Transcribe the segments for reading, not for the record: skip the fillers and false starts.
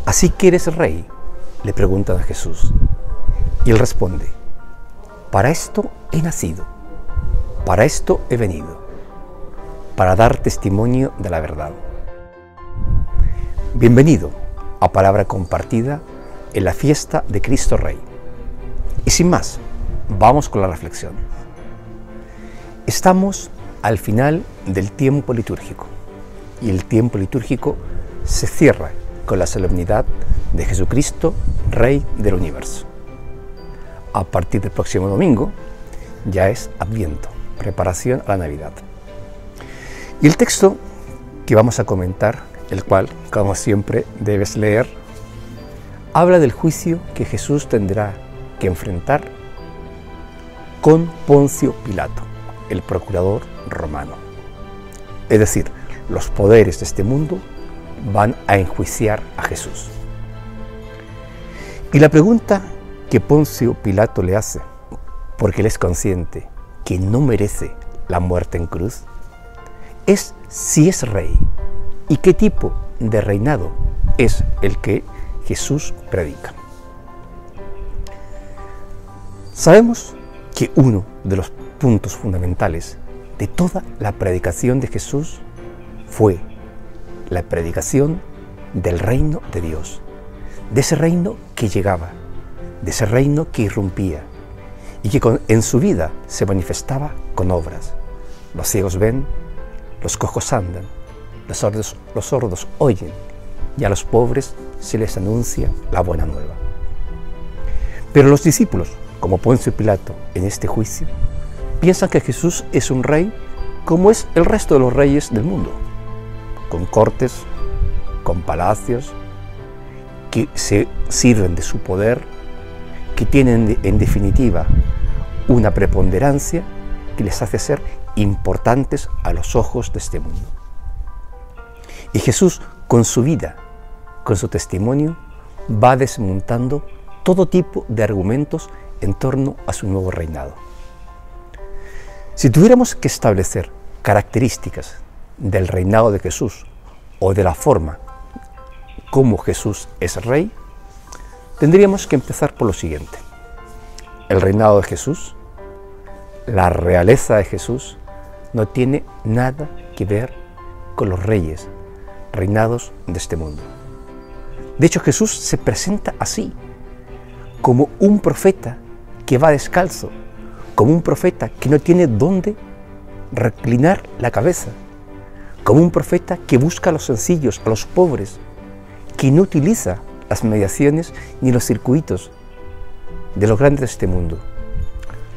¿Así que eres rey?, le preguntan a Jesús. Y él responde: para esto he nacido, para esto he venido, para dar testimonio de la verdad. Bienvenido a Palabra Compartida en la fiesta de Cristo Rey. Y sin más, vamos con la reflexión. Estamos al final del tiempo litúrgico, y el tiempo litúrgico se cierra con la solemnidad de Jesucristo, Rey del Universo. A partir del próximo domingo ya es Adviento, preparación a la Navidad. Y el texto que vamos a comentar, el cual, como siempre, debes leer, habla del juicio que Jesús tendrá que enfrentar con Poncio Pilato, el procurador romano. Es decir, los poderes de este mundo van a enjuiciar a Jesús. Y la pregunta que Poncio Pilato le hace, porque él es consciente que no merece la muerte en cruz, es si es rey y qué tipo de reinado es el que Jesús predica. Sabemos que uno de los puntos fundamentales de toda la predicación de Jesús fue la predicación del reino de Dios, de ese reino que llegaba, de ese reino que irrumpía y que en su vida se manifestaba con obras. Los ciegos ven, los cojos andan, los sordos oyen, y a los pobres se les anuncia la buena nueva. Pero los discípulos, como Poncio Pilato en este juicio, piensan que Jesús es un rey como es el resto de los reyes del mundo, con cortes, con palacios, que se sirven de su poder, que tienen en definitiva una preponderancia que les hace ser importantes a los ojos de este mundo. Y Jesús, con su vida, con su testimonio, va desmontando todo tipo de argumentos en torno a su nuevo reinado. Si tuviéramos que establecer características del reinado de Jesús o de la forma como Jesús es rey, tendríamos que empezar por lo siguiente. El reinado de Jesús, la realeza de Jesús, no tiene nada que ver con los reyes, reinados de este mundo. De hecho, Jesús se presenta así, como un profeta que va descalzo, como un profeta que no tiene dónde reclinar la cabeza, como un profeta que busca a los sencillos, a los pobres, que no utiliza las mediaciones ni los circuitos de los grandes de este mundo.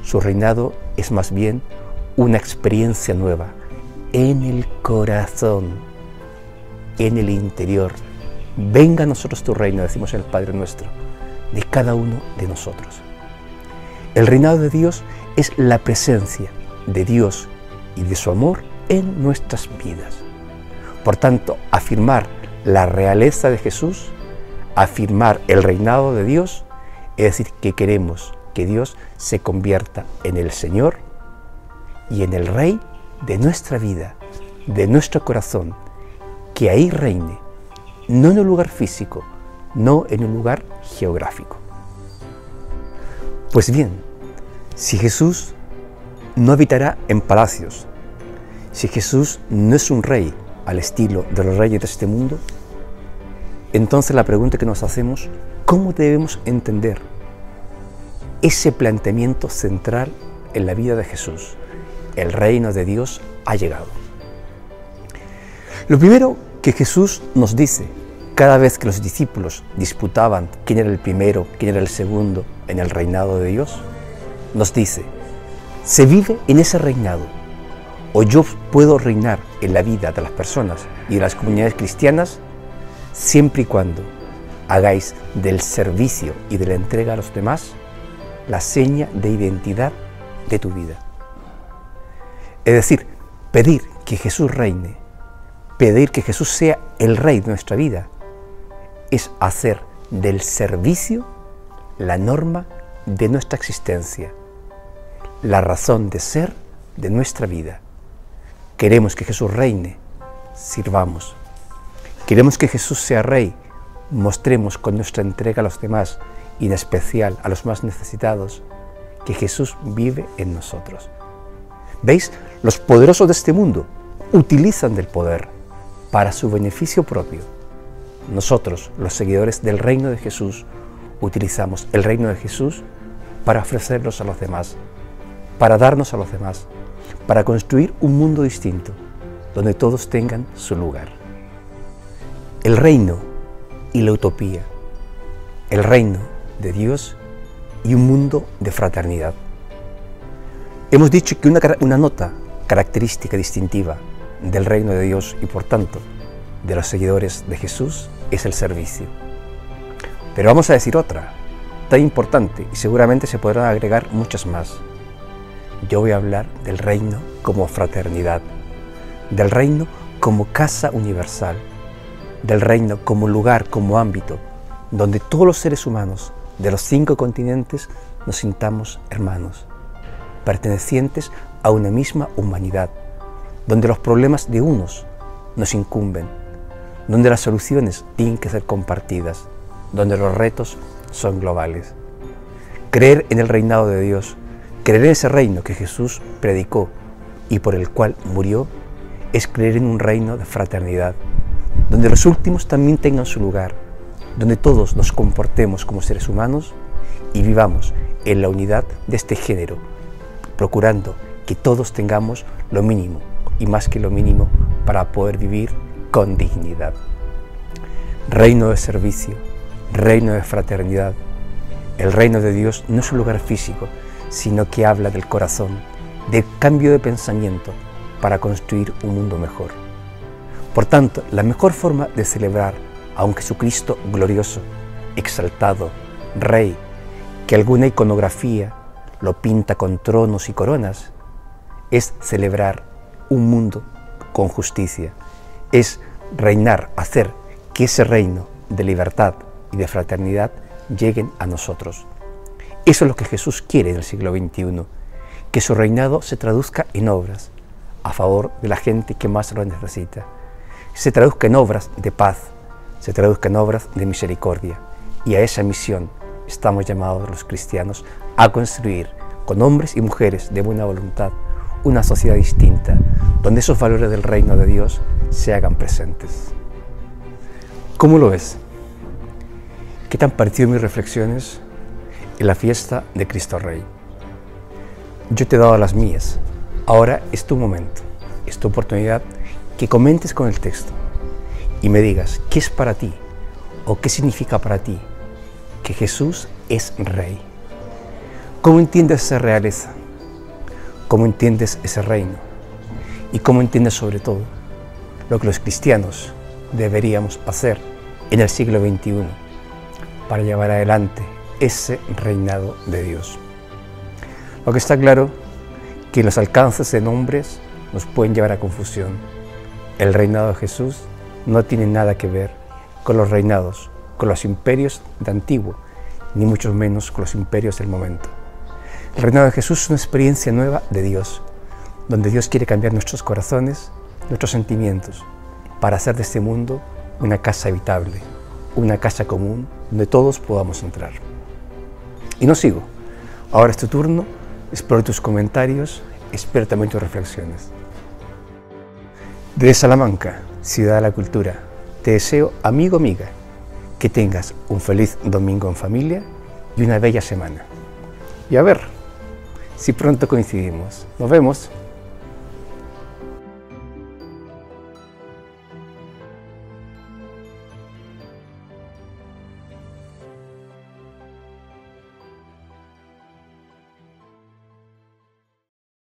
Su reinado es más bien una experiencia nueva en el corazón, en el interior. Venga a nosotros tu reino, decimos en el Padre Nuestro, de cada uno de nosotros. El reinado de Dios es la presencia de Dios y de su amor en nuestras vidas. Por tanto, afirmar la realeza de Jesús, afirmar el reinado de Dios, es decir, que queremos que Dios se convierta en el Señor y en el Rey de nuestra vida, de nuestro corazón, que ahí reine, no en un lugar físico, no en un lugar geográfico. Pues bien, si Jesús no habitará en palacios, si Jesús no es un rey al estilo de los reyes de este mundo, entonces la pregunta que nos hacemos, ¿cómo debemos entender ese planteamiento central en la vida de Jesús? El reino de Dios ha llegado. Lo primero que Jesús nos dice cada vez que los discípulos disputaban quién era el primero, quién era el segundo en el reinado de Dios, nos dice: se vive en ese reinado, o yo puedo reinar en la vida de las personas y de las comunidades cristianas siempre y cuando hagáis del servicio y de la entrega a los demás la seña de identidad de tu vida. Es decir, pedir que Jesús reine, pedir que Jesús sea el rey de nuestra vida, es hacer del servicio la norma de nuestra existencia, la razón de ser de nuestra vida. Queremos que Jesús reine, sirvamos. Queremos que Jesús sea rey, mostremos con nuestra entrega a los demás y en especial a los más necesitados que Jesús vive en nosotros. ¿Veis? Los poderosos de este mundo utilizan del poder para su beneficio propio. Nosotros, los seguidores del reino de Jesús, utilizamos el reino de Jesús para ofrecerlos a los demás, para darnos a los demás, para construir un mundo distinto, donde todos tengan su lugar. El reino y la utopía, el reino de Dios y un mundo de fraternidad. Hemos dicho que una nota característica distintiva del reino de Dios y por tanto de los seguidores de Jesús es el servicio. Pero vamos a decir otra, tan importante y seguramente se podrán agregar muchas más. Yo voy a hablar del reino como fraternidad, del reino como casa universal, del reino como lugar, como ámbito, donde todos los seres humanos de los 5 continentes nos sintamos hermanos, pertenecientes a una misma humanidad, donde los problemas de unos nos incumben, donde las soluciones tienen que ser compartidas, donde los retos son globales. Creer en el reinado de Dios, creer en ese reino que Jesús predicó y por el cual murió, es creer en un reino de fraternidad, donde los últimos también tengan su lugar, donde todos nos comportemos como seres humanos y vivamos en la unidad de este género, procurando que todos tengamos lo mínimo y más que lo mínimo para poder vivir con dignidad. Reino de servicio, reino de fraternidad. El reino de Dios no es un lugar físico, sino que habla del corazón, del cambio de pensamiento para construir un mundo mejor. Por tanto, la mejor forma de celebrar a un Jesucristo glorioso, exaltado, Rey, que alguna iconografía lo pinta con tronos y coronas, es celebrar un mundo con justicia, es reinar, hacer que ese reino de libertad y de fraternidad lleguen a nosotros. Eso es lo que Jesús quiere en el siglo XXI, que su reinado se traduzca en obras a favor de la gente que más lo necesita, se traduzca en obras de paz, se traduzca en obras de misericordia, y a esa misión estamos llamados los cristianos a construir con hombres y mujeres de buena voluntad una sociedad distinta, donde esos valores del reino de Dios se hagan presentes. ¿Cómo lo ves? ¿Qué te han parecido mis reflexiones en la fiesta de Cristo Rey? Yo te he dado las mías, ahora es tu momento, es tu oportunidad que comentes con el texto y me digas qué es para ti o qué significa para ti que Jesús es Rey. ¿Cómo entiendes esa realeza? ¿Cómo entiendes ese reino? ¿Y cómo entiendes sobre todo lo que los cristianos deberíamos hacer en el siglo XXI para llevar adelante ese reinado de Dios? Lo que está claro que los alcances de nombres nos pueden llevar a confusión. El reinado de Jesús no tiene nada que ver con los reinados, con los imperios de antiguo, ni mucho menos con los imperios del momento. El reinado de Jesús es una experiencia nueva de Dios, donde Dios quiere cambiar nuestros corazones, nuestros sentimientos, para hacer de este mundo una casa habitable, una casa común, donde todos podamos entrar. Y no sigo. Ahora es tu turno, espero tus comentarios, espero también tus reflexiones. Desde Salamanca, ciudad de la cultura, te deseo, amigo, amiga, que tengas un feliz domingo en familia y una bella semana. Y a ver si pronto coincidimos. Nos vemos.